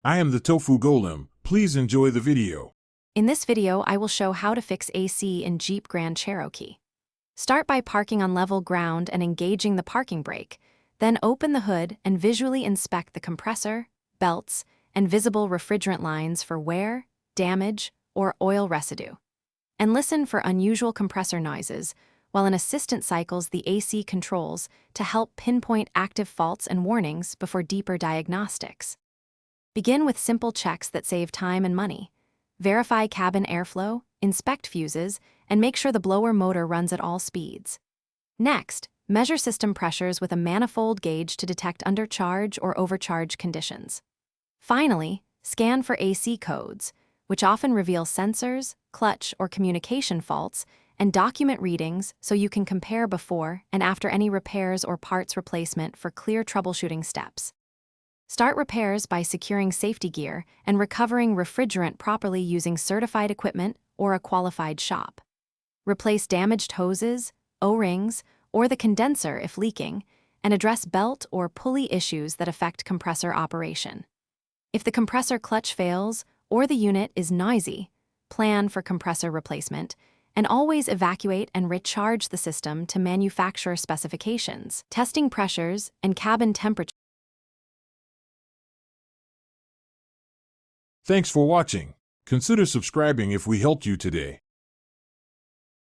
I am the Tofu Golem. Please enjoy the video. In this video, I will show how to fix AC in Jeep Grand Cherokee. Start by parking on level ground and engaging the parking brake. Then open the hood and visually inspect the compressor, belts, and visible refrigerant lines for wear, damage, or oil residue. And listen for unusual compressor noises, while an assistant cycles the AC controls to help pinpoint active faults and warnings before deeper diagnostics. Begin with simple checks that save time and money. Verify cabin airflow, inspect fuses, and make sure the blower motor runs at all speeds. Next, measure system pressures with a manifold gauge to detect undercharge or overcharge conditions. Finally, scan for AC codes, which often reveal sensors, clutch, or communication faults, and document readings so you can compare before and after any repairs or parts replacement for clear troubleshooting steps. Start repairs by securing safety gear and recovering refrigerant properly using certified equipment or a qualified shop. Replace damaged hoses, O-rings, or the condenser if leaking, and address belt or pulley issues that affect compressor operation. If the compressor clutch fails or the unit is noisy, plan for compressor replacement, and always evacuate and recharge the system to manufacturer specifications. Testing pressures and cabin temperature. Thanks for watching. Consider subscribing if we helped you today.